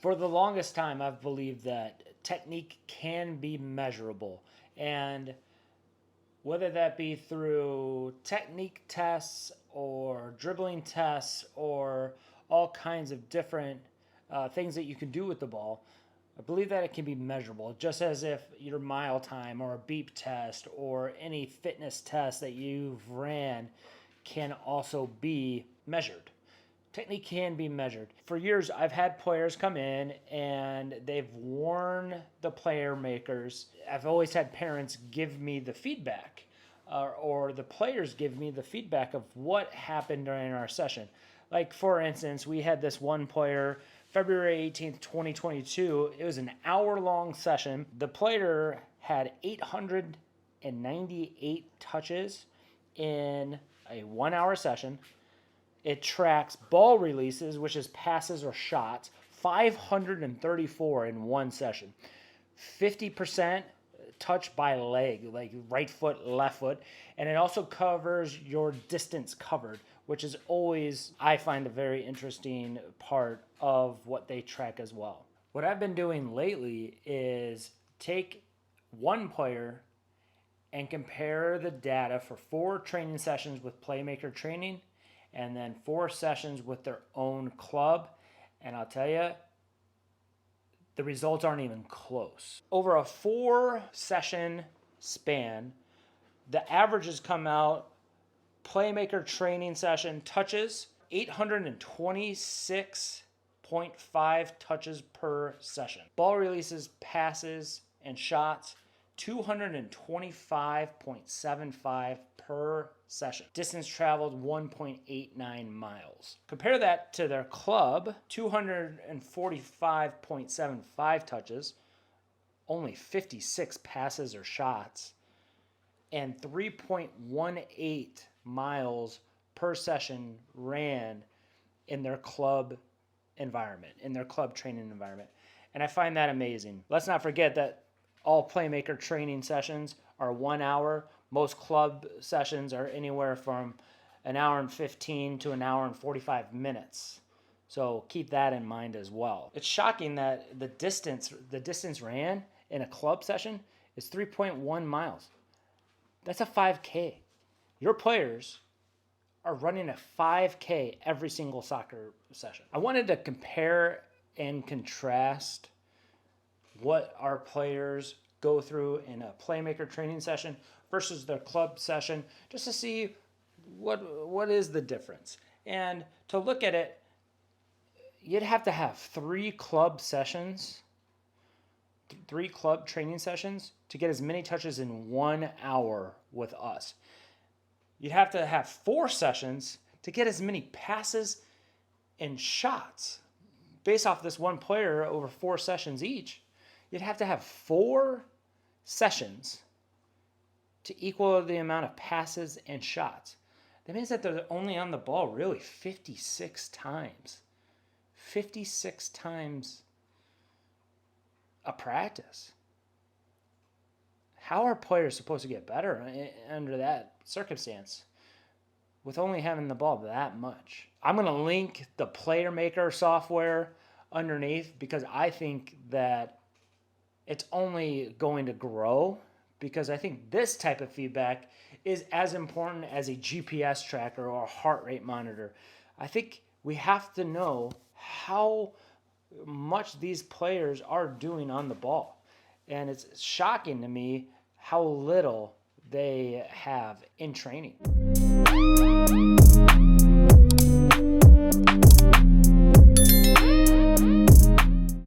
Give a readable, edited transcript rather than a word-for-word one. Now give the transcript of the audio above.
For the longest time, I've believed that technique can be measurable. And whether that be through technique tests or dribbling tests or all kinds of different things that you can do with the ball, I believe that it can be measurable, just as if your mile time or a beep test or any fitness test that you've ran can also be measured. Technique can be measured. For years, I've had players come in and they've worn the PlayerMakers. I've always had parents give me the feedback, or the players give me the feedback of what happened during our session. Like, for instance, we had this one player, February 18th, 2022. It was an hour-long session. The player had 898 touches in a 1-hour session. It tracks ball releases, which is passes or shots, 534 in one session. 50% touch by leg, like right foot, left foot. And it also covers your distance covered, which is always, I find, a very interesting part of what they track as well. What I've been doing lately is take one player and compare the data for 4 training sessions with PlayMaker Training and then 4 sessions with their own club. And I'll tell you, the results aren't even close. Over a 4-session span, the averages come out. PlayMaker Training session touches 826.5 touches per session. Ball releases, passes, and shots, 225.75 per session. Distance traveled, 1.89 miles. Compare that to their club, 245.75 touches, only 56 passes or shots, and 3.18 miles per session ran in their club environment, in their club training environment. And I find that amazing. Let's not forget that all PlayMaker training sessions are 1 hour. Most club sessions are anywhere from an hour and 15 to an hour and 45 minutes. So keep that in mind as well. It's shocking that the distance ran in a club session is 3.1 miles. That's a 5K. Your players are running a 5K every single soccer session. I wanted to compare and contrast what our players go through in a PlayMaker training session versus their club session, just to see what is the difference. And to look at it, you'd have to have 3 club sessions, 3 club training sessions to get as many touches in 1 hour with us. You'd have to have 4 sessions to get as many passes and shots. Based off this one player over 4 sessions each, you'd have to have 4 sessions to equal the amount of passes and shots. That means that they're only on the ball really 56 times. 56 times a practice. How are players supposed to get better under that circumstance with only having the ball that much? I'm going to link the PlayerMaker software underneath because I think that it's only going to grow, because I think this type of feedback is as important as a GPS tracker or a heart rate monitor. I think we have to know how much these players are doing on the ball. And it's shocking to me how little they have in training.